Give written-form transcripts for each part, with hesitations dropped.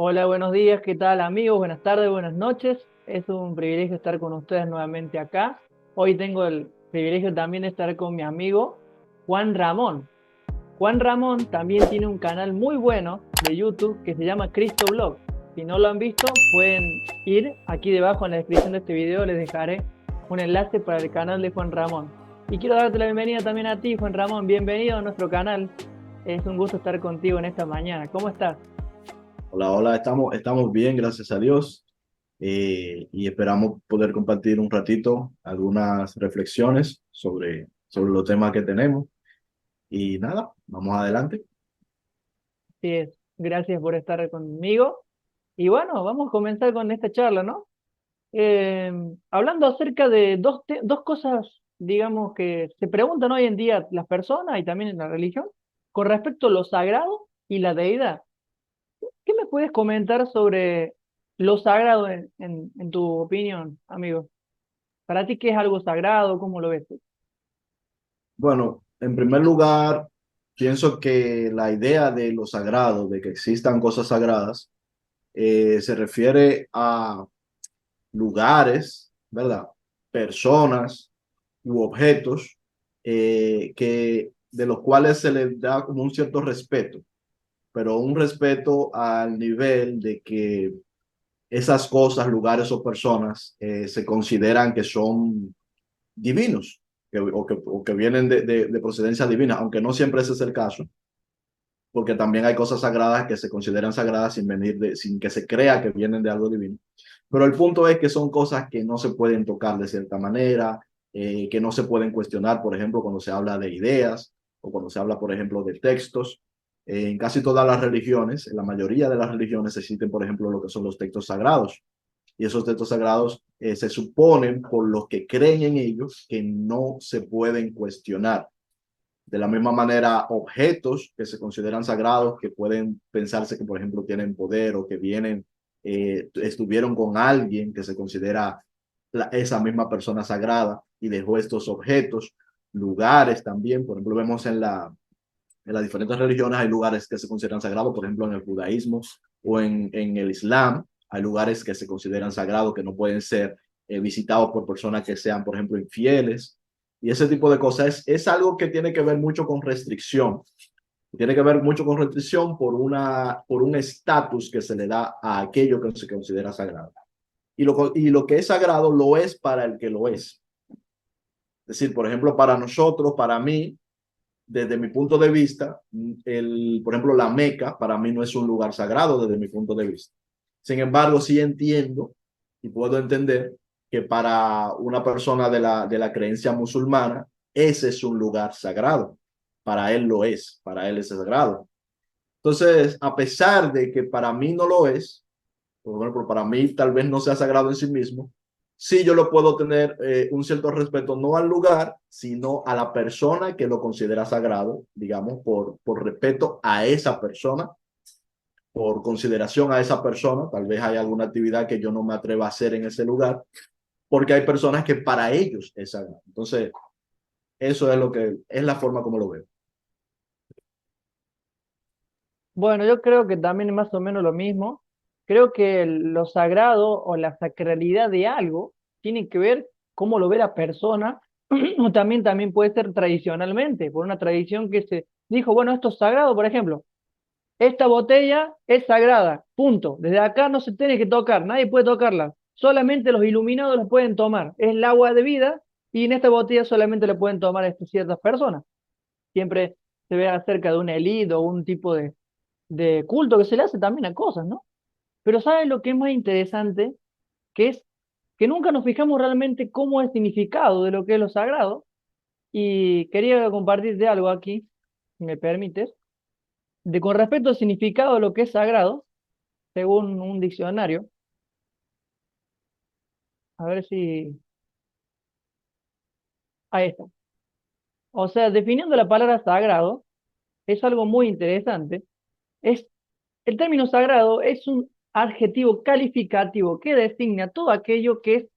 Hola, buenos días, ¿qué tal amigos? Buenas tardes, buenas noches. Es un privilegio estar con ustedes nuevamente acá. Hoy tengo el privilegio también de estar con mi amigo Juan Ramón. Juan Ramón también tiene un canal muy bueno de YouTube que se llama Cristo Blog. Si no lo han visto, pueden ir aquí debajo en la descripción de este video, les dejaré un enlace para el canal de Juan Ramón. Y quiero darte la bienvenida también a ti, Juan Ramón. Bienvenido a nuestro canal. Es un gusto estar contigo en esta mañana. ¿Cómo estás? Hola, hola, estamos bien, gracias a Dios, y esperamos poder compartir un ratito algunas reflexiones sobre los temas que tenemos. Y nada, vamos adelante. Sí, gracias por estar conmigo. Y bueno, vamos a comenzar con esta charla, ¿no? Hablando acerca de dos cosas, digamos, que se preguntan hoy en día las personas y también en la religión, con respecto a lo sagrado y la deidad. ¿Qué me puedes comentar sobre lo sagrado en tu opinión, amigo? ¿Para ti qué es algo sagrado? ¿Cómo lo ves tú? Bueno, en primer lugar, pienso que la idea de lo sagrado, de que existan cosas sagradas, se refiere a lugares, ¿verdad? Personas u objetos, de los cuales se les da como un cierto respeto, pero un respeto al nivel de que esas cosas, lugares o personas se consideran que son divinos, o que vienen de procedencia divina, aunque no siempre ese es el caso, porque también hay cosas sagradas que se consideran sagradas sin que se crea que vienen de algo divino. Pero el punto es que son cosas que no se pueden tocar de cierta manera, que no se pueden cuestionar, por ejemplo, cuando se habla de ideas o cuando se habla, por ejemplo, de textos. En casi todas las religiones, en la mayoría de las religiones existen, por ejemplo, lo que son los textos sagrados. Y esos textos sagrados se suponen por los que creen en ellos que no se pueden cuestionar. De la misma manera, objetos que se consideran sagrados, que pueden pensarse que, por ejemplo, tienen poder o que estuvieron con alguien que se considera esa misma persona sagrada y dejó estos objetos, lugares también, por ejemplo, vemos en las diferentes religiones hay lugares que se consideran sagrados, por ejemplo, en el judaísmo o en el islam, hay lugares que se consideran sagrados que no pueden ser visitados por personas que sean, por ejemplo, infieles. Y ese tipo de cosas es algo que tiene que ver mucho con restricción. Tiene que ver mucho con restricción por un estatus que se le da a aquello que se considera sagrado. Y lo que es sagrado lo es para el que lo es. Es decir, por ejemplo, para nosotros, para mí, desde mi punto de vista, por ejemplo, la Meca para mí no es un lugar sagrado desde mi punto de vista. Sin embargo, sí entiendo y puedo entender que para una persona de la creencia musulmana, ese es un lugar sagrado. Para él lo es, para él es sagrado. Entonces, a pesar de que para mí no lo es, por ejemplo, para mí tal vez no sea sagrado en sí mismo, sí yo lo puedo tener un cierto respeto, no al lugar, sino a la persona que lo considera sagrado, digamos, por respeto a esa persona, por consideración a esa persona, tal vez hay alguna actividad que yo no me atreva a hacer en ese lugar, porque hay personas que para ellos es sagrado. Entonces, eso es lo que es la forma como lo veo. Bueno, yo creo que también es más o menos lo mismo. Creo que lo sagrado o la sacralidad de algo tiene que ver cómo lo ve la persona, o también puede ser tradicionalmente, por una tradición que se dijo, bueno, esto es sagrado, por ejemplo, esta botella es sagrada, punto. Desde acá no se tiene que tocar, nadie puede tocarla. Solamente los iluminados la pueden tomar. Es el agua de vida y en esta botella solamente la pueden tomar ciertas personas. Siempre se ve acerca de un elite o un tipo de culto que se le hace también a cosas, ¿no? Pero ¿sabes lo que es más interesante? Que es que nunca nos fijamos realmente cómo es el significado de lo que es lo sagrado. Y quería compartirte algo aquí, si me permites, de con respecto al significado de lo que es sagrado, según un diccionario, a ver si... Ahí está. O sea, definiendo la palabra sagrado, es algo muy interesante. Es, el término sagrado es un adjetivo calificativo que designa todo aquello que es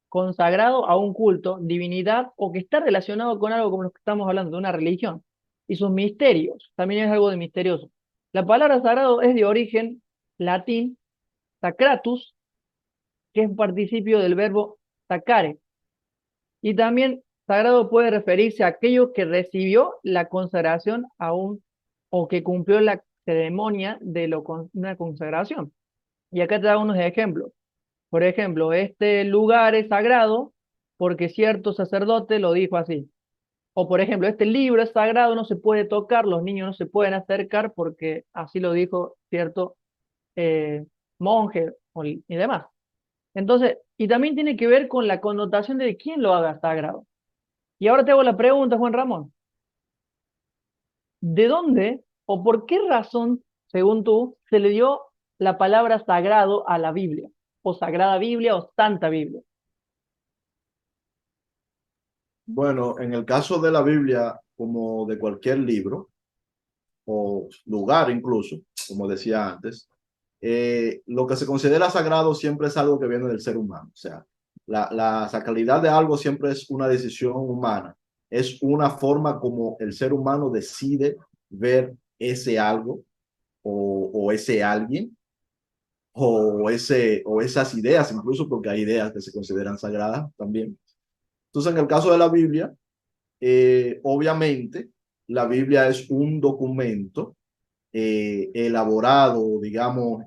consagrado a un culto, divinidad o que está relacionado con algo como lo que estamos hablando, de una religión y sus misterios. También es algo de misterioso. La palabra sagrado es de origen, latín sacratus, que es un participio del verbo sacare. Y también sagrado puede referirse a aquello que recibió la consagración aún o que cumplió la ceremonia de una consagración. Y acá te da unos ejemplos. Por ejemplo, este lugar es sagrado porque cierto sacerdote lo dijo así. O por ejemplo, este libro es sagrado, no se puede tocar, los niños no se pueden acercar porque así lo dijo cierto eh, monje y demás. Entonces, y también tiene que ver con la connotación de quién lo haga sagrado. Y ahora te hago la pregunta, Juan Ramón, ¿de dónde o por qué razón, según tú, se le dio la palabra sagrado a la Biblia? O Sagrada Biblia o Santa Biblia. Bueno, en el caso de la Biblia, como de cualquier libro o lugar incluso, como decía antes, lo que se considera sagrado siempre es algo que viene del ser humano. O sea, la sacralidad de algo siempre es una decisión humana. Es una forma como el ser humano decide ver ese algo o ese alguien o esas ideas, incluso porque hay ideas que se consideran sagradas también. Entonces, en el caso de la Biblia, obviamente, la Biblia es un documento elaborado, digamos,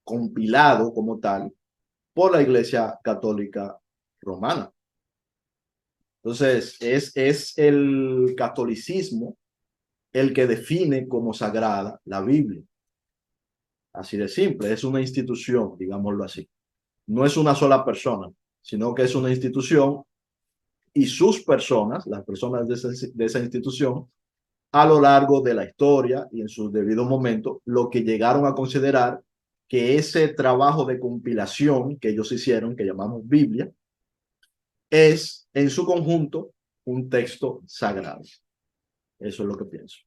compilado como tal por la Iglesia Católica Romana. Entonces, es el catolicismo el que define como sagrada la Biblia. Así de simple, es una institución, digámoslo así. No es una sola persona, sino que es una institución y sus personas, las personas de esa institución, a lo largo de la historia y en su debido momento, lo que llegaron a considerar que ese trabajo de compilación que ellos hicieron, que llamamos Biblia, es en su conjunto un texto sagrado. Eso es lo que pienso.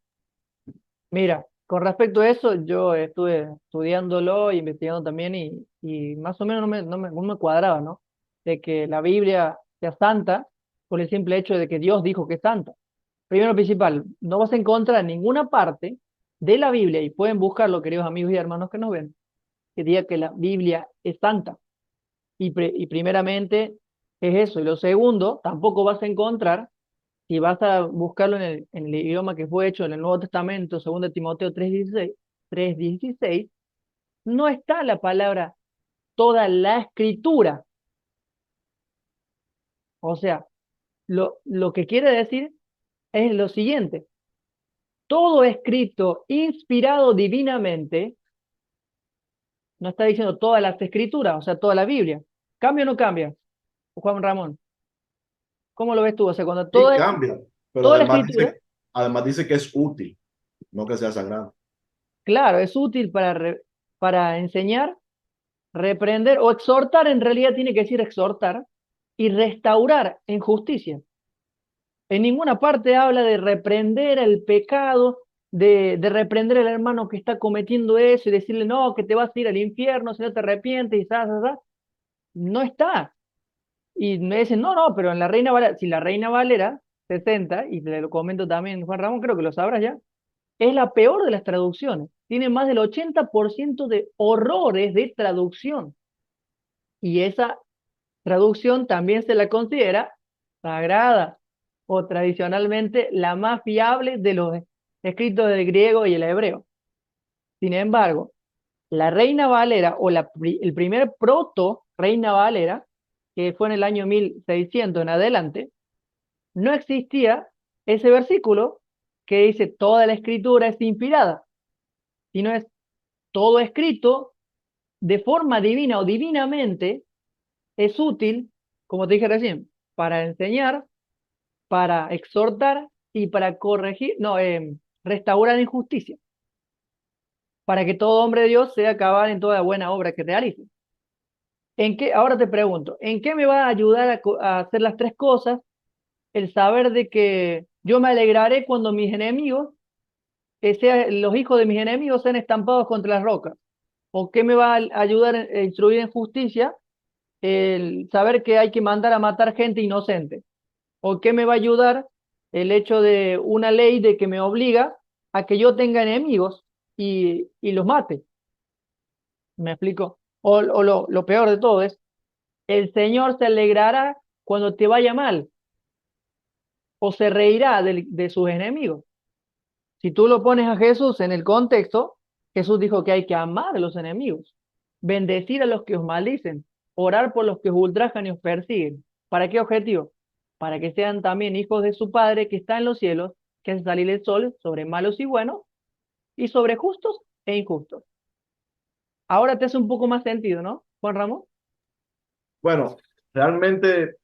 Mira, con respecto a eso, yo estuve estudiándolo, investigando también y más o menos no me cuadraba, ¿no? De que la Biblia sea santa por el simple hecho de que Dios dijo que es santa. Primero principal, no vas a encontrar en ninguna parte de la Biblia, y pueden buscarlo, queridos amigos y hermanos que nos ven, que diga que la Biblia es santa. Y primeramente es eso. Y lo segundo, tampoco vas a encontrar, si vas a buscarlo en el idioma que fue hecho en el Nuevo Testamento, 2 Timoteo 3:16, no está la palabra toda la escritura. O sea, lo que quiere decir es lo siguiente: todo escrito inspirado divinamente, no está diciendo todas las escrituras, o sea, toda la Biblia. ¿Cambia o no cambia, Juan Ramón? ¿Cómo lo ves tú? O sea, cuando Sí, cambia, pero toda la escritura, además dice que es útil, no que sea sagrado. claro, es útil para enseñar, reprender o exhortar, en realidad tiene que decir exhortar, y restaurar en justicia. En ninguna parte habla de reprender el pecado, de reprender al hermano que está cometiendo eso y decirle, no, que te vas a ir al infierno si no te arrepientes y no está. Y me dicen, no, no, pero en la Reina Valera, si la Reina Valera 60, y te lo comento también, Juan Ramón, creo que lo sabrás ya, es la peor de las traducciones. Tiene más del 80% de horrores de traducción. Y esa traducción también se la considera sagrada o tradicionalmente la más fiable de los escritos del griego y el hebreo. Sin embargo, la Reina Valera o el primer proto Reina Valera, que fue en el año 1600 en adelante, no existía ese versículo que dice toda la escritura es inspirada, sino es todo escrito de forma divina o divinamente es útil, como te dije recién, para enseñar, para exhortar y para corregir, no, restaurar injusticia, para que todo hombre de Dios sea cabal en toda buena obra que realice. Ahora te pregunto, ¿en qué me va a ayudar a hacer las tres cosas? El saber de que yo me alegraré cuando mis enemigos, los hijos de mis enemigos sean estampados contra las rocas. ¿O qué me va a ayudar a instruir en justicia? El saber que hay que mandar a matar gente inocente. ¿O qué me va a ayudar el hecho de una ley de que me obliga a que yo tenga enemigos y los mate? ¿Me explico? O lo peor de todo es, el Señor se alegrará cuando te vaya mal, o se reirá de sus enemigos. Si tú lo pones a Jesús en el contexto, Jesús dijo que hay que amar a los enemigos, bendecir a los que os maldicen, orar por los que os ultrajan y os persiguen. ¿Para qué objetivo? Para que sean también hijos de su Padre que está en los cielos, que hace salir el sol sobre malos y buenos, y sobre justos e injustos. Ahora te hace un poco más sentido, ¿no, Juan Ramón? Bueno, realmente,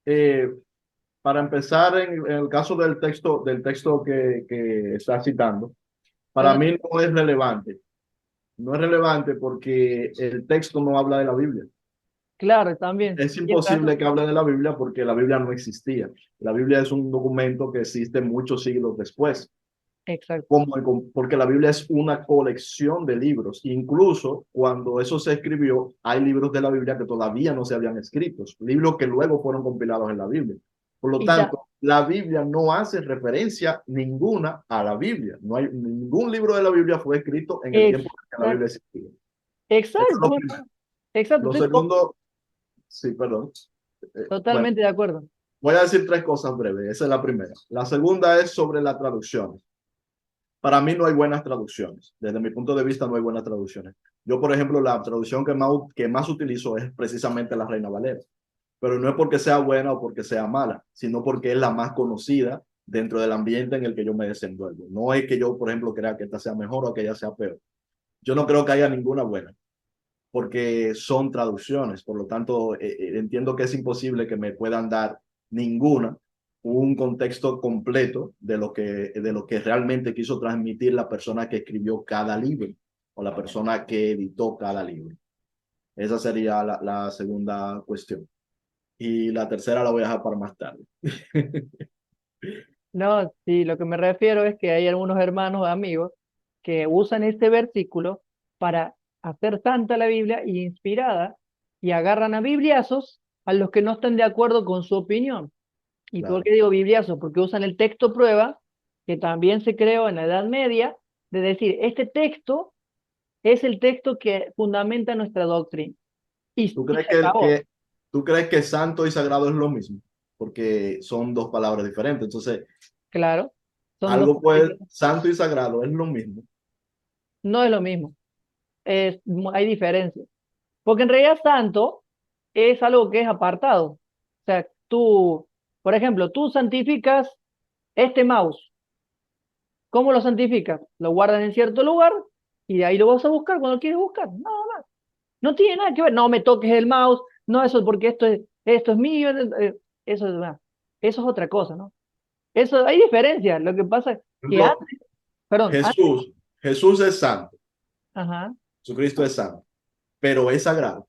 eh, para empezar, en el caso del texto que está citando, para Pero mí no es relevante. No es relevante porque el texto no habla de la Biblia. claro, también. Es Tienes razón. imposible que hable de la Biblia porque la Biblia no existía. La Biblia es un documento que existe muchos siglos después, Exacto. porque la Biblia es una colección de libros. Incluso cuando eso se escribió, hay libros de la Biblia que todavía no se habían escrito, libros que luego fueron compilados en la Biblia. Por lo Y ta- tanto, la Biblia no hace referencia ninguna a la Biblia. No hay ningún libro de la Biblia fue escrito en el tiempo en que la exacto, Biblia existía. Eso es lo exacto, primero. exacto. Lo segundo, sí, perdón. Bueno, Totalmente de acuerdo. voy a decir tres cosas breves. Esa es la primera. La segunda es sobre la traducción. Para mí no hay buenas traducciones. Desde mi punto de vista no hay buenas traducciones. Yo, por ejemplo, la traducción que más utilizo es precisamente la Reina Valera. Pero no es porque sea buena o porque sea mala, sino porque es la más conocida dentro del ambiente en el que yo me desenvuelvo. No es que yo, por ejemplo, crea que esta sea mejor o que ella sea peor. Yo no creo que haya ninguna buena, porque son traducciones. Por lo tanto, entiendo que es imposible que me puedan dar ninguna un contexto completo de lo que realmente quiso transmitir la persona que escribió cada libro o la persona que editó cada libro. Esa sería la segunda cuestión. Y la tercera la voy a dejar para más tarde. No, sí, lo que me refiero es que hay algunos hermanos, amigos, que usan este versículo para hacer santa la Biblia y inspirada y agarran a bibliazos a los que no están de acuerdo con su opinión. ¿Y por Claro. qué digo bibliazos? Porque usan el texto prueba, que también se creó en la Edad Media, de decir, este texto es el texto que fundamenta nuestra doctrina. ¿Tú Y crees se acabó. tú crees que santo y sagrado es lo mismo? Porque son dos palabras diferentes. Entonces, Claro, son dos algo cosas pues, diferentes. santo y sagrado es lo mismo. No es lo mismo, hay diferencias. Porque en realidad santo es algo que es apartado. O sea, tú, por ejemplo, tú santificas este mouse. ¿Cómo lo santificas? Lo guardas en cierto lugar y de ahí lo vas a buscar cuando quieres buscar. Nada más. No tiene nada que ver. No me toques el mouse. No, eso porque esto es mío. Eso eso es otra cosa, ¿no? Eso, hay diferencias. Lo que pasa es Por que ejemplo, antes, perdón, antes, Jesús es santo, ajá, Jesucristo es santo, pero es sagrado.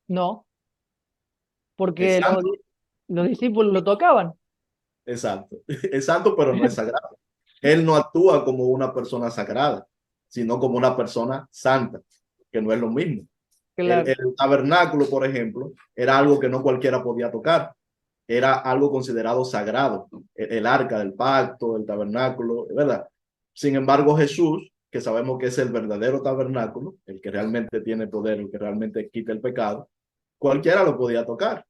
no, Es porque santo, los discípulos lo tocaban. exacto. Es santo, pero no es sagrado. Él no actúa como una persona sagrada, sino como una persona santa, que no es lo mismo. Claro, El tabernáculo, por ejemplo, era algo que no cualquiera podía tocar. Era algo considerado sagrado. El arca del pacto, el tabernáculo, ¿verdad? Sin embargo, Jesús, que sabemos que es el verdadero tabernáculo, el que realmente tiene poder, el que realmente quita el pecado, cualquiera lo podía tocar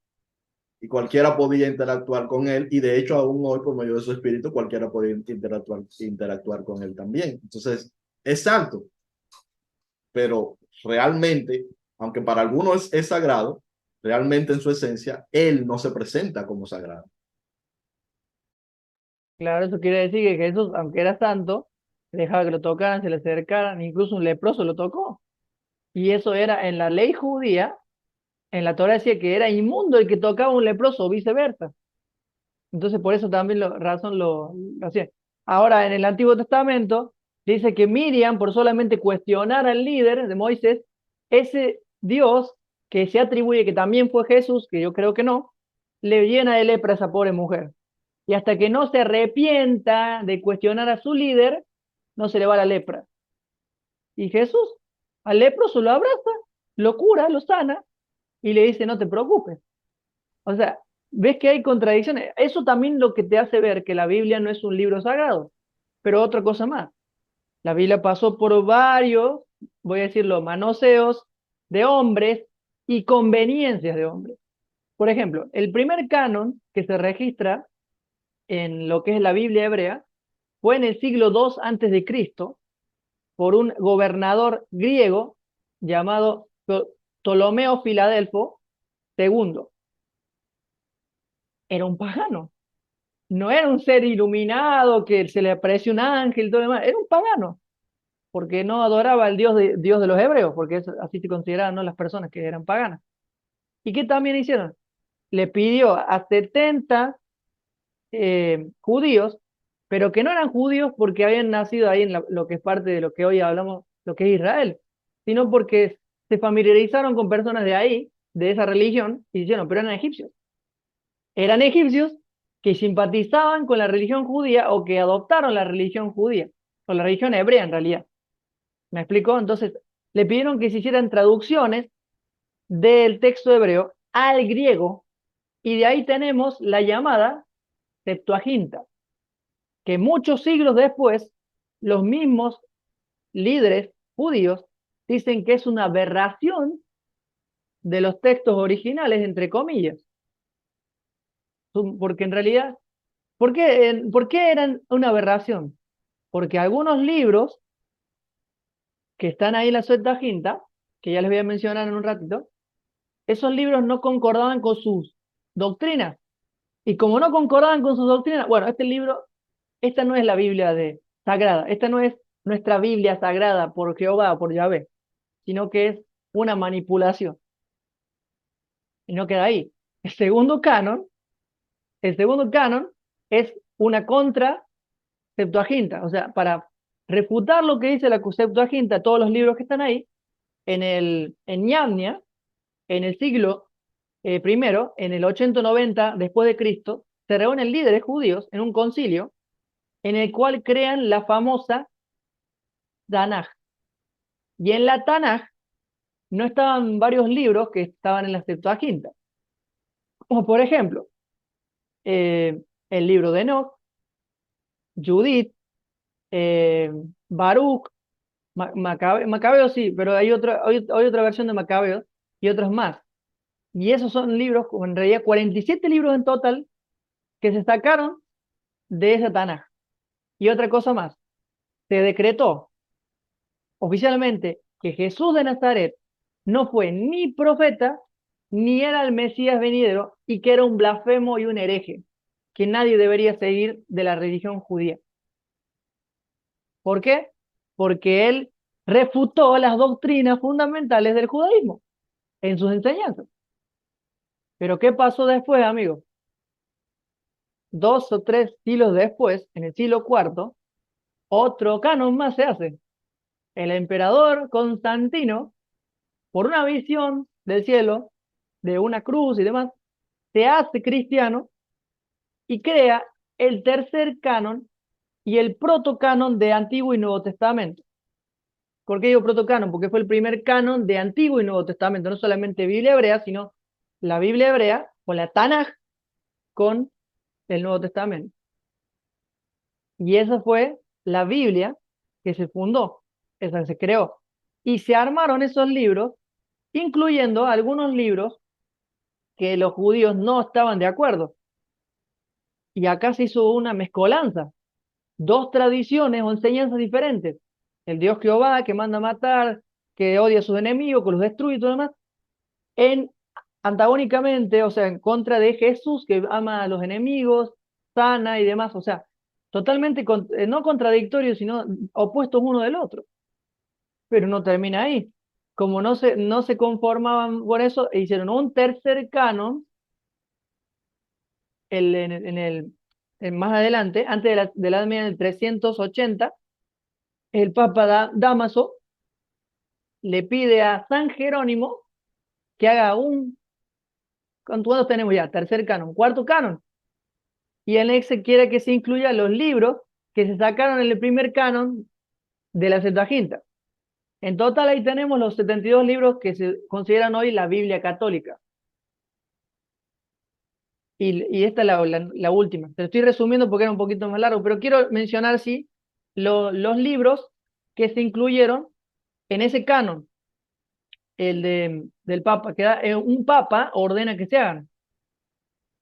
y cualquiera podía interactuar con él, y de hecho aún hoy por medio de su espíritu cualquiera podía interactuar con él también. Entonces, es santo, pero realmente, aunque para algunos es sagrado, realmente en su esencia, él no se presenta como sagrado. claro, eso quiere decir que Jesús, aunque era santo, dejaba que lo tocaran, se le acercaran, incluso un leproso lo tocó. Y eso era en la ley judía, en la Torah decía que era inmundo el que tocaba a un leproso o viceversa. Entonces por eso también razón lo hacía. Ahora en el Antiguo Testamento dice que Miriam, por solamente cuestionar al líder de Moisés, ese Dios que se atribuye que también fue Jesús, que yo creo que no, le llena de lepra a esa pobre mujer. Y hasta que no se arrepienta de cuestionar a su líder, no se le va la lepra. Y Jesús al leproso lo abraza, lo cura, lo sana y le dice, no te preocupes. O sea, ves que hay contradicciones. Eso también lo que te hace ver que la Biblia no es un libro sagrado. Pero otra cosa más, la Biblia pasó por varios voy a decirlo, manoseos de hombres y conveniencias de hombres. Por ejemplo, el primer canon que se registra en lo que es la Biblia hebrea fue en el siglo II antes de Cristo por un gobernador griego llamado Ptolomeo Filadelfo II. Era un pagano, no era un ser iluminado que se le apareció un ángel y todo lo demás, era un pagano, porque no adoraba al Dios de los hebreos, porque así se consideraban, ¿no?, las personas que eran paganas. ¿Y qué también hicieron? Le pidió a 70 judíos, pero que no eran judíos porque habían nacido ahí en lo que es parte de lo que hoy hablamos, lo que es Israel, sino porque se familiarizaron con personas de ahí, de esa religión, y dijeron, pero eran egipcios. Eran egipcios que simpatizaban con la religión judía o que adoptaron la religión judía, o la religión hebrea en realidad. ¿Me explicó? Entonces, le pidieron que se hicieran traducciones del texto hebreo al griego, y de ahí tenemos la llamada Septuaginta, que muchos siglos después, los mismos líderes judíos dicen que es una aberración de los textos originales, entre comillas, porque en realidad, ¿por qué eran una aberración? Porque algunos libros que están ahí en la Septuaginta, que ya les voy a mencionar en un ratito, esos libros no concordaban con sus doctrinas. Y como no concordaban con sus doctrinas, bueno, este libro, esta no es la Biblia sagrada, esta no es nuestra Biblia sagrada por Jehová, por Yahvé, sino que es una manipulación. Y no queda ahí. El segundo canon, el segundo canon es una contra Septuaginta, o sea, para refutar lo que dice la Septuaginta, todos los libros que están ahí, en Yamnia, en el siglo primero, en el 890 después de Cristo, se reúnen líderes judíos en un concilio en el cual crean la famosa Tanaj. Y en la Tanaj no estaban varios libros que estaban en la Septuaginta, como por ejemplo el libro de Enoch, Judith, eh, Baruch, Macabeo sí, pero hay otra versión de Macabeo y otros más. Y esos son libros, en realidad 47 libros en total, que se sacaron de esa Tanaj. Y otra cosa más, se decretó oficialmente que Jesús de Nazaret no fue ni profeta, ni era el Mesías venidero, y que era un blasfemo y un hereje, que nadie debería seguir de la religión judía. ¿Por qué? Porque él refutó las doctrinas fundamentales del judaísmo en sus enseñanzas. Pero ¿qué pasó después, amigos? 2 o 3 siglos después, en el siglo IV, otro canon más se hace. El emperador Constantino, por una visión del cielo, de una cruz y demás, se hace cristiano y crea el tercer canon y el protocanon de Antiguo y Nuevo Testamento. ¿Por qué digo protocanon? Porque fue el primer canon de Antiguo y Nuevo Testamento, no solamente Biblia hebrea, sino la Biblia hebrea o la Tanaj con el Nuevo Testamento. Y esa fue la Biblia que se fundó, esa se creó. Y se armaron esos libros, incluyendo algunos libros que los judíos no estaban de acuerdo. Y acá se hizo una mezcolanza, dos tradiciones o enseñanzas diferentes. El Dios Jehová que manda a matar, que odia a sus enemigos, que los destruye y todo lo demás, en antagónicamente, o sea, en contra de Jesús que ama a los enemigos, sana y demás, o sea, totalmente no contradictorios, sino opuestos uno del otro. Pero no termina ahí. Como no se conformaban con eso, hicieron un tercer canon más adelante, antes de la Edad Media, en el 380, el Papa Dámaso le pide a San Jerónimo que haga ¿cuántos tenemos ya? Tercer canon, cuarto canon. Y en ese quiere que se incluya los libros que se sacaron en el primer canon de la Septuaginta. En total ahí tenemos los 72 libros que se consideran hoy la Biblia católica. Y esta es la última. Te lo estoy resumiendo porque era un poquito más largo, pero quiero mencionar, sí, los libros que se incluyeron En ese canon, del Papa, un Papa ordena que se hagan.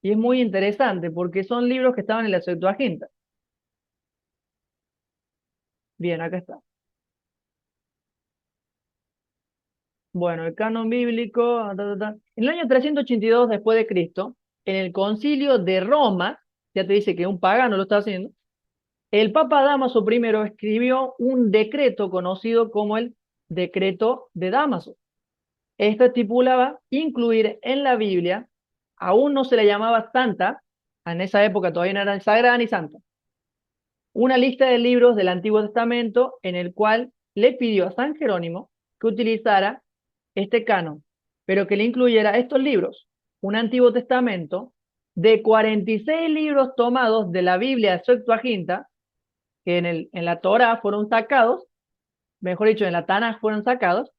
Y es muy interesante porque son libros que estaban en la Septuaginta. Bien, acá está. Bueno, el canon bíblico. En el año 382 después de Cristo, en el concilio de Roma, ya te dice que un pagano lo está haciendo, el Papa Dámaso I escribió un decreto conocido como el Decreto de Dámaso. Esto estipulaba incluir en la Biblia, aún no se le llamaba santa, en esa época todavía no era sagrada ni santa, una lista de libros del Antiguo Testamento en el cual le pidió a San Jerónimo que utilizara este canon, pero que le incluyera estos libros, un Antiguo Testamento de 46 libros tomados de la Biblia Septuaginta, que en la Torah fueron sacados, mejor dicho, en la Tanaj fueron sacados,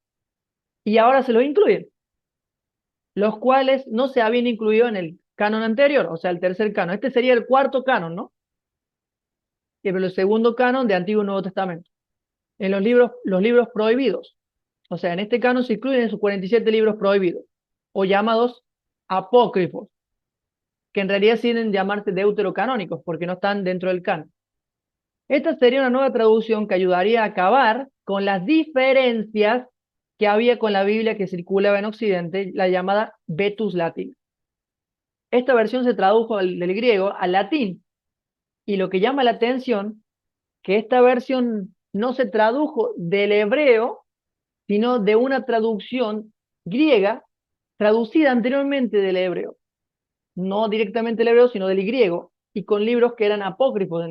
y ahora se los incluyen, los cuales no se habían incluido en el canon anterior, o sea, el tercer canon. Este sería el cuarto canon, ¿no? Pero el segundo canon de Antiguo y Nuevo Testamento. En los libros prohibidos. O sea, en este canon se incluyen esos 47 libros prohibidos, o llamados apócrifos, que en realidad tienen llamarse deuterocanónicos, porque no están dentro del canon. Esta sería una nueva traducción que ayudaría a acabar con las diferencias que había con la Biblia que circulaba en Occidente, la llamada Vetus Latina. Esta versión se tradujo del griego al latín, y lo que llama la atención, que esta versión no se tradujo del hebreo, sino de una traducción griega traducida anteriormente del hebreo, no directamente del hebreo, sino del griego, y con libros que eran apócrifos,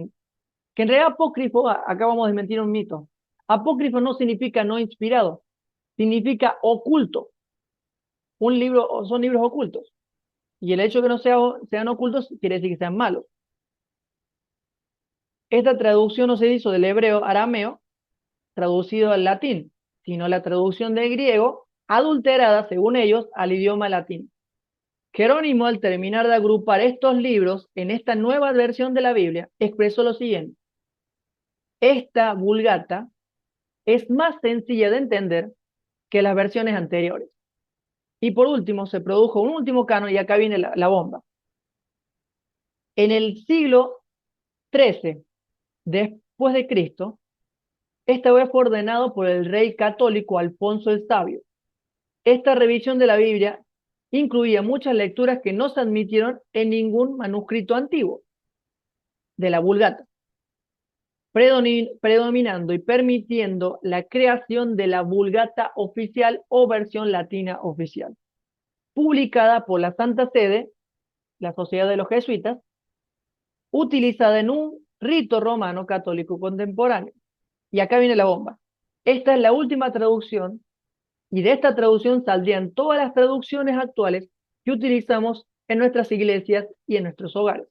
que en realidad apócrifo, acá vamos a desmentir un mito, apócrifo no significa no inspirado, significa oculto, un libro, son libros ocultos, y el hecho de que no sean ocultos quiere decir que sean malos. Esta traducción no se hizo del hebreo arameo, traducido al latín, sino la traducción del griego, adulterada, según ellos, al idioma latín. Jerónimo, al terminar de agrupar estos libros en esta nueva versión de la Biblia, expresó lo siguiente: esta vulgata es más sencilla de entender que las versiones anteriores. Y por último, se produjo un último canon, y acá viene la bomba. En el siglo XIII después de Cristo, esta vez fue ordenado por el rey católico Alfonso el Sabio. Esta revisión de la Biblia incluía muchas lecturas que no se admitieron en ningún manuscrito antiguo de la Vulgata, predominando y permitiendo la creación de la Vulgata oficial o versión latina oficial, publicada por la Santa Sede, la Sociedad de los Jesuitas, utilizada en un rito romano católico contemporáneo. Y acá viene la bomba. Esta es la última traducción, y de esta traducción saldrían todas las traducciones actuales que utilizamos en nuestras iglesias y en nuestros hogares.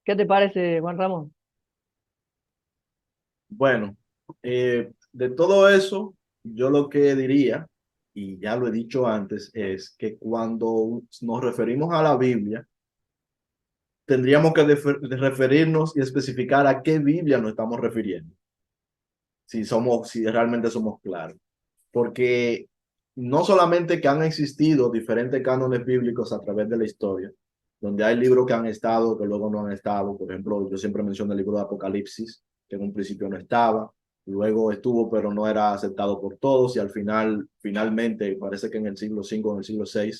¿Qué te parece, Juan Ramón? Bueno, de todo eso, yo lo que diría, y ya lo he dicho antes, es que cuando nos referimos a la Biblia, tendríamos que referirnos y especificar a qué Biblia nos estamos refiriendo, si realmente somos claros. Porque no solamente que han existido diferentes cánones bíblicos a través de la historia, donde hay libros que han estado, que luego no han estado. Por ejemplo, yo siempre menciono el libro de Apocalipsis, que en un principio no estaba, luego estuvo, pero no era aceptado por todos, y al final, finalmente, parece que en el siglo V, en el siglo VI,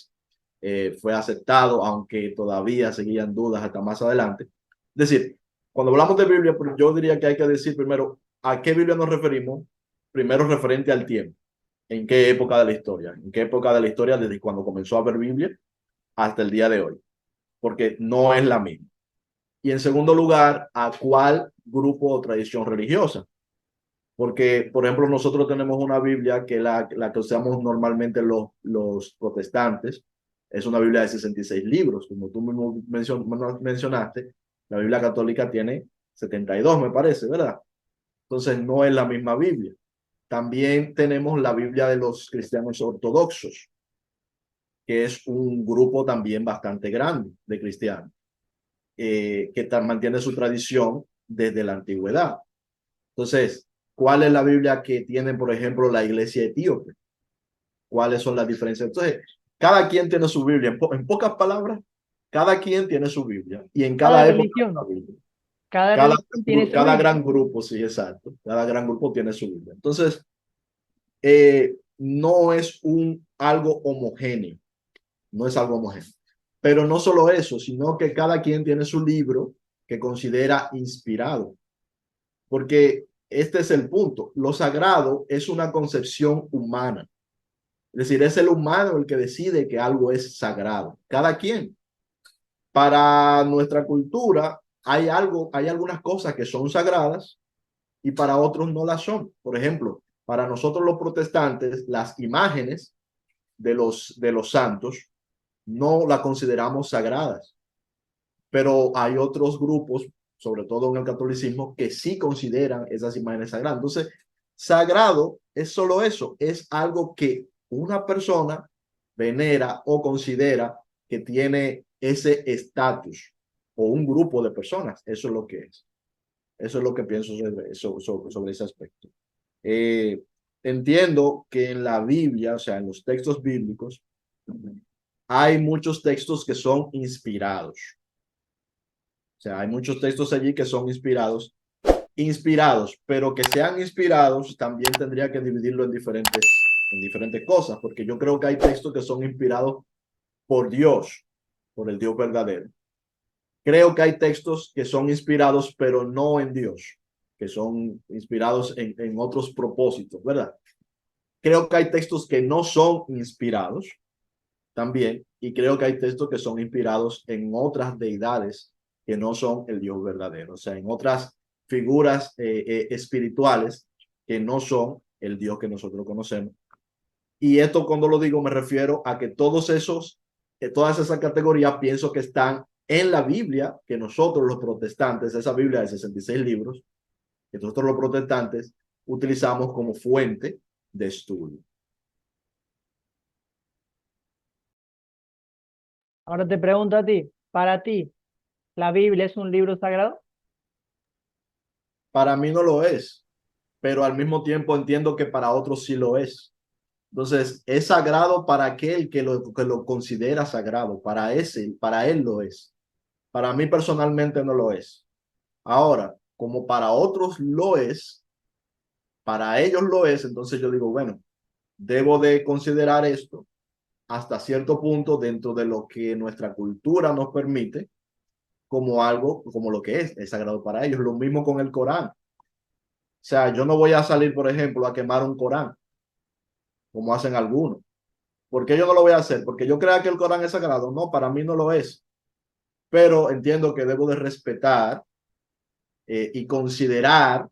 fue aceptado, aunque todavía seguían dudas hasta más adelante. Es decir, cuando hablamos de Biblia, pues yo diría que hay que decir primero a qué Biblia nos referimos, primero referente al tiempo. ¿En qué época de la historia? ¿En qué época de la historia desde cuando comenzó a haber Biblia hasta el día de hoy? Porque no es la misma. Y en segundo lugar, ¿a cuál grupo o tradición religiosa? Porque, por ejemplo, nosotros tenemos una Biblia que la que usamos normalmente los protestantes. Es una Biblia de 66 libros, como tú mismo mencionaste. La Biblia católica tiene 72, me parece, ¿verdad? Entonces no es la misma Biblia. También tenemos la Biblia de los cristianos ortodoxos, que es un grupo también bastante grande de cristianos, que mantiene su tradición desde la antigüedad. Entonces, ¿Cuál es la Biblia que tiene, por ejemplo, la iglesia etíope? ¿Cuáles son las diferencias? Entonces, cada quien tiene su Biblia. En pocas palabras, cada quien tiene su Biblia. Y en Cada cada época, la religión, Biblia. cada Cada, religión tiene su cada Biblia. gran grupo, sí, exacto. Cada gran grupo tiene su Biblia. Entonces, no es algo homogéneo. No es algo homogéneo. Pero no solo eso, sino que cada quien tiene su libro que considera inspirado. Porque este es el punto. Lo sagrado es una concepción humana. Es decir, es el humano el que decide que algo es sagrado. Cada quien. Para nuestra cultura hay algunas cosas que son sagradas y para otros no las son. Por ejemplo, para nosotros los protestantes, las imágenes de los santos no las consideramos sagradas, pero hay otros grupos, sobre todo en el catolicismo, que sí consideran esas imágenes sagradas. Entonces, sagrado es solo eso, es algo que una persona venera o considera que tiene ese estatus o un grupo de personas. Eso es lo que es. Eso es lo que pienso sobre ese aspecto. Eh, Entiendo que en la Biblia, o sea, en los textos bíblicos, hay muchos textos que son inspirados. O sea, hay muchos textos allí que son inspirados, pero que sean inspirados también tendría que dividirlo en diferentes cosas, porque yo creo que hay textos que son inspirados por Dios, por el Dios verdadero. Creo que hay textos que son inspirados, pero no en Dios, que son inspirados en otros propósitos, ¿verdad? Creo que hay textos que no son inspirados también, y creo que hay textos que son inspirados en otras deidades que no son el Dios verdadero, o sea, en otras figuras espirituales que no son el Dios que nosotros conocemos. Y esto cuando lo digo me refiero a que todas esas categorías pienso que están en la Biblia, que nosotros los protestantes, esa Biblia de 66 libros, que nosotros los protestantes utilizamos como fuente de estudio. Ahora te pregunto a ti, para ti, ¿la Biblia es un libro sagrado? Para mí no lo es, pero al mismo tiempo entiendo que para otros sí lo es. Entonces, es sagrado para aquel que lo considera sagrado, para él lo es. Para mí personalmente no lo es. Ahora, como para otros lo es, para ellos lo es, entonces yo digo, bueno, debo de considerar esto hasta cierto punto dentro de lo que nuestra cultura nos permite como algo, como lo que es sagrado para ellos. Lo mismo con el Corán. O sea, yo no voy a salir, por ejemplo, a quemar un Corán, como hacen algunos. ¿Por qué yo no lo voy a hacer? Porque yo crea que el Corán es sagrado. No, para mí no lo es. Pero entiendo que debo de respetar y considerar,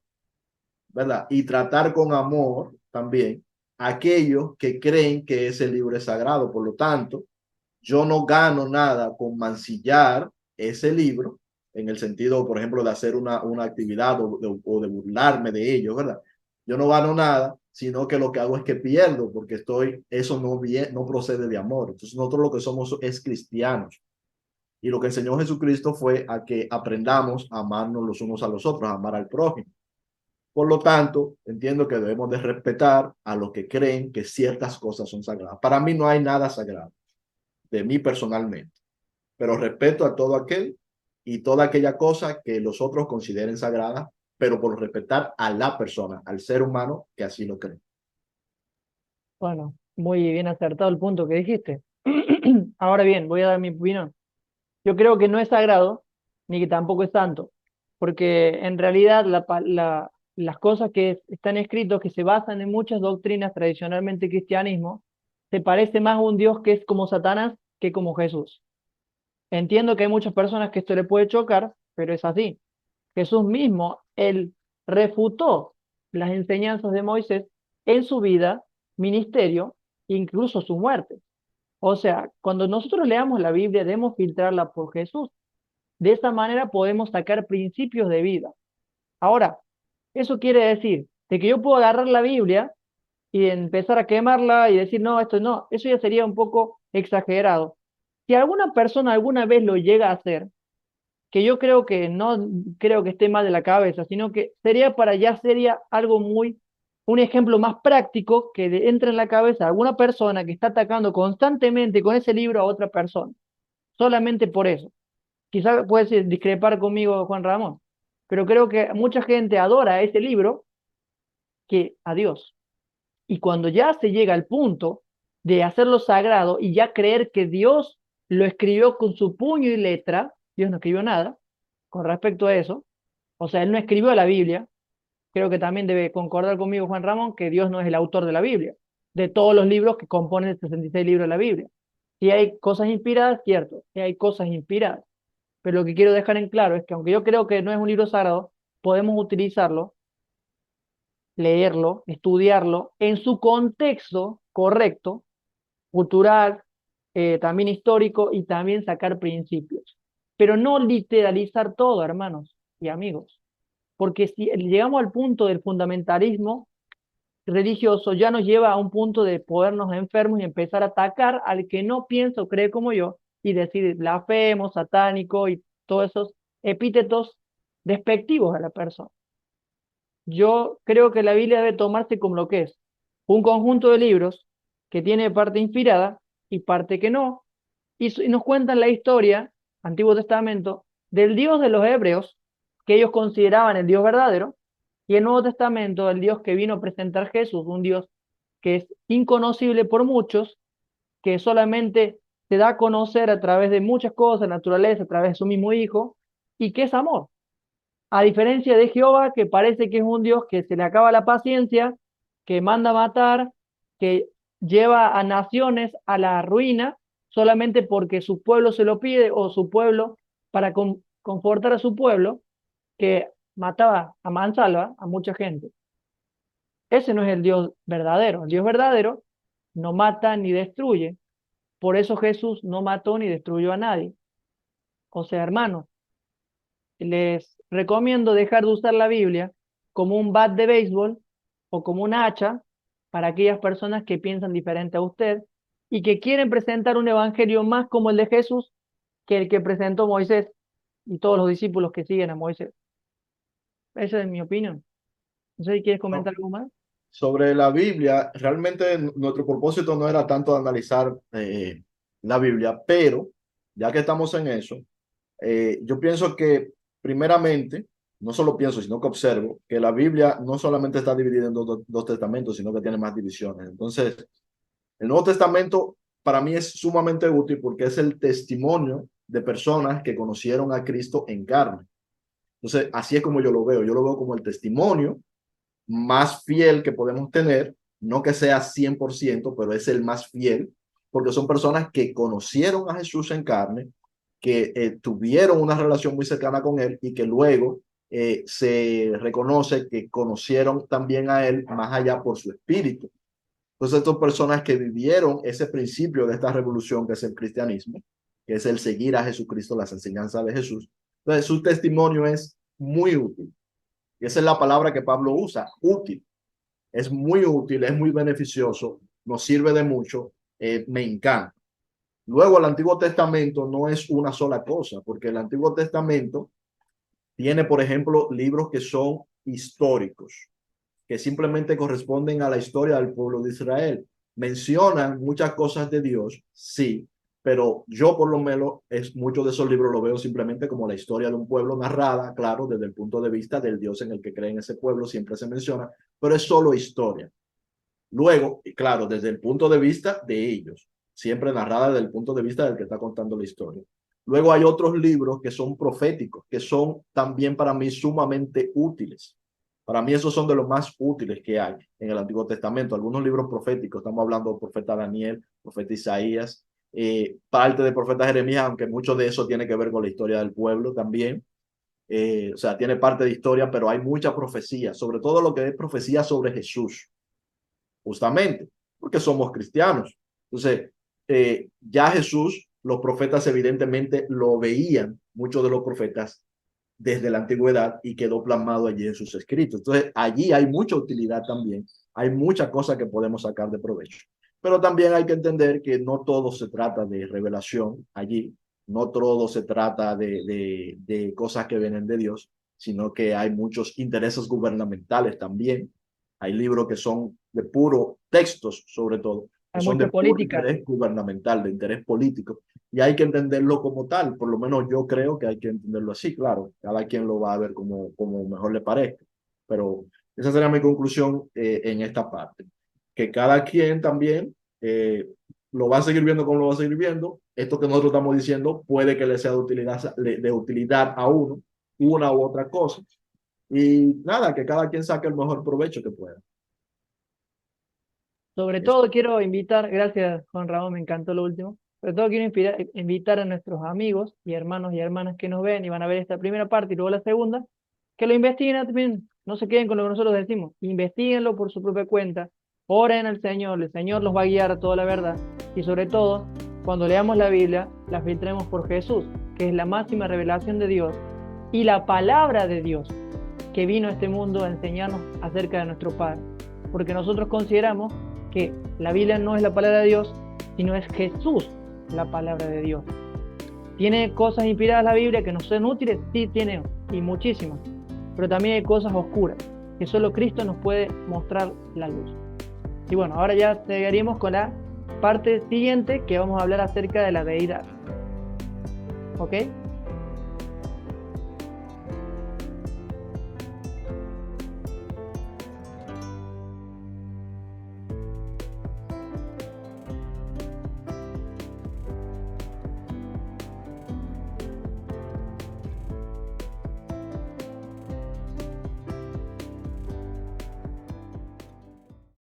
¿verdad? Y tratar con amor también a aquellos que creen que ese libro es sagrado. Por lo tanto, yo no gano nada con mancillar ese libro en el sentido, por ejemplo, de hacer una actividad o de burlarme de ellos, ¿verdad? Yo no gano nada, sino que lo que hago es que pierdo, porque eso no procede de amor. Entonces nosotros lo que somos es cristianos. Y lo que enseñó Jesucristo fue a que aprendamos a amarnos los unos a los otros, a amar al prójimo. Por lo tanto, entiendo que debemos de respetar a los que creen que ciertas cosas son sagradas. Para mí no hay nada sagrado, de mí personalmente, pero respeto a todo aquel y toda aquella cosa que los otros consideren sagrada, pero por respetar a la persona, al ser humano que así lo cree. Bueno, muy bien acertado el punto que dijiste. Ahora bien, voy a dar mi opinión. Yo creo que no es sagrado, ni que tampoco es santo, porque en realidad las cosas que están escritas, que se basan en muchas doctrinas tradicionalmente cristianismo, se parece más a un Dios que es como Satanás que como Jesús. Entiendo que hay muchas personas que esto le puede chocar, pero es así. Jesús mismo, él refutó las enseñanzas de Moisés en su vida, ministerio, incluso su muerte. O sea, cuando nosotros leamos la Biblia, debemos filtrarla por Jesús. De esa manera podemos sacar principios de vida. Ahora, eso quiere decir de que yo puedo agarrar la Biblia y empezar a quemarla y decir, no, esto no, eso ya sería un poco exagerado. Si alguna persona alguna vez lo llega a hacer, que yo creo que no creo que esté mal de la cabeza, sino que sería algo muy, un ejemplo más práctico que entre en la cabeza de alguna persona que está atacando constantemente con ese libro a otra persona. Solamente por eso. Quizás puedes discrepar conmigo, Juan Ramón, pero creo que mucha gente adora ese libro que a Dios. Y cuando ya se llega al punto de hacerlo sagrado y ya creer que Dios lo escribió con su puño y letra, Dios no escribió nada con respecto a eso, o sea, Él no escribió la Biblia, creo que también debe concordar conmigo Juan Ramón que Dios no es el autor de la Biblia, de todos los libros que componen el 66 libros de la Biblia. Si hay cosas inspiradas, cierto, si hay cosas inspiradas, pero lo que quiero dejar en claro es que aunque yo creo que no es un libro sagrado, podemos utilizarlo, leerlo, estudiarlo en su contexto correcto, cultural, también histórico y también sacar principios. Pero no literalizar todo, hermanos y amigos, porque si llegamos al punto del fundamentalismo religioso, ya nos lleva a un punto de podernos enfermos y empezar a atacar al que no piensa o cree como yo y decir blasfemo, satánico y todos esos epítetos despectivos a la persona. Yo creo que la Biblia debe tomarse como lo que es, un conjunto de libros que tiene parte inspirada y parte que no, y nos cuentan la historia, Antiguo Testamento, del Dios de los hebreos, que ellos consideraban el Dios verdadero, y el Nuevo Testamento, el Dios que vino a presentar Jesús, un Dios que es inconocible por muchos, que solamente se da a conocer a través de muchas cosas, naturaleza, a través de su mismo Hijo, y que es amor. A diferencia de Jehová, que parece que es un Dios que se le acaba la paciencia, que manda a matar, que lleva a naciones a la ruina solamente porque su pueblo se lo pide o su pueblo, para confortar a su pueblo, que mataba a mansalva a mucha gente. Ese no es el Dios verdadero. El Dios verdadero no mata ni destruye. Por eso Jesús no mató ni destruyó a nadie. O sea, hermanos, les recomiendo dejar de usar la Biblia como un bat de béisbol o como un hacha para aquellas personas que piensan diferente a usted y que quieren presentar un evangelio más como el de Jesús que el que presentó Moisés y todos los discípulos que siguen a Moisés. Esa es mi opinión. No sé si quieres comentar No. algo más. Sobre la Biblia, realmente nuestro propósito no era tanto analizar la Biblia, pero ya que estamos en eso, yo pienso que primeramente, no solo pienso, sino que observo que la Biblia no solamente está dividida en dos testamentos, sino que tiene más divisiones. Entonces, el Nuevo Testamento para mí es sumamente útil porque es el testimonio de personas que conocieron a Cristo en carne. Entonces, así es como yo lo veo como el testimonio más fiel que podemos tener, no que sea 100%, pero es el más fiel, porque son personas que conocieron a Jesús en carne, que tuvieron una relación muy cercana con él y que luego se reconoce que conocieron también a él más allá por su espíritu. Entonces, estas personas que vivieron ese principio de esta revolución que es el cristianismo, que es el seguir a Jesucristo, las enseñanzas de Jesús, entonces su testimonio es muy útil. Y esa es la palabra que Pablo usa, útil. Es muy útil, es muy beneficioso, nos sirve de mucho, me encanta. Luego el Antiguo Testamento no es una sola cosa, porque el Antiguo Testamento tiene, por ejemplo, libros que son históricos, que simplemente corresponden a la historia del pueblo de Israel. Mencionan muchas cosas de Dios, sí, pero yo por lo menos muchos de esos libros lo veo simplemente como la historia de un pueblo narrada, claro, desde el punto de vista del Dios en el que creen ese pueblo, siempre se menciona, pero es solo historia. Luego, claro, desde el punto de vista de ellos, siempre narrada desde el punto de vista del que está contando la historia. Luego hay otros libros que son proféticos, que son también para mí sumamente útiles. Para mí esos son de los más útiles que hay en el Antiguo Testamento. Algunos libros proféticos, estamos hablando del profeta Daniel, profeta Isaías, parte del profeta Jeremías, aunque mucho de eso tiene que ver con la historia del pueblo también. O sea, tiene parte de historia, pero hay mucha profecía, sobre todo lo que es profecía sobre Jesús, justamente, porque somos cristianos. Entonces, ya Jesús, los profetas evidentemente lo veían, muchos de los profetas, desde la antigüedad y quedó plasmado allí en sus escritos. Entonces, allí hay mucha utilidad también, hay muchas cosas que podemos sacar de provecho. Pero también hay que entender que no todo se trata de revelación allí. no todo se trata de cosas que vienen de Dios, sino que hay muchos intereses gubernamentales también. Hay libros que son de puro textos, sobre todo, que Hay son de mucha puro política. interés gubernamental, de interés político, y hay que entenderlo como tal. Por lo menos yo creo que hay que entenderlo así, claro. Cada quien lo va a ver como mejor le parezca. Pero esa sería mi conclusión en esta parte. Que cada quien también lo va a seguir viendo como lo va a seguir viendo. Esto que nosotros estamos diciendo puede que le sea de utilidad a uno, una u otra cosa. Y nada, que cada quien saque el mejor provecho que pueda. Sobre Es- todo quiero invitar, gracias Juan Ramón, me encantó lo último, sobre todo quiero invitar a nuestros amigos y hermanos y hermanas que nos ven y van a ver esta primera parte y luego la segunda, que lo investiguen también, no se queden con lo que nosotros decimos, investiguenlo por su propia cuenta, oren al Señor, el Señor los va a guiar a toda la verdad y sobre todo, cuando leamos la Biblia, la filtremos por Jesús, que es la máxima revelación de Dios y la palabra de Dios que vino a este mundo a enseñarnos acerca de nuestro Padre, porque nosotros consideramos que la Biblia no es la palabra de Dios, sino es Jesús la palabra de Dios. ¿Tiene cosas inspiradas la Biblia que nos son útiles? Sí, tiene, y muchísimas. Pero también hay cosas oscuras, que solo Cristo nos puede mostrar la luz. Y bueno, ahora ya seguiremos con la parte siguiente, que vamos a hablar acerca de la deidad. ¿Ok?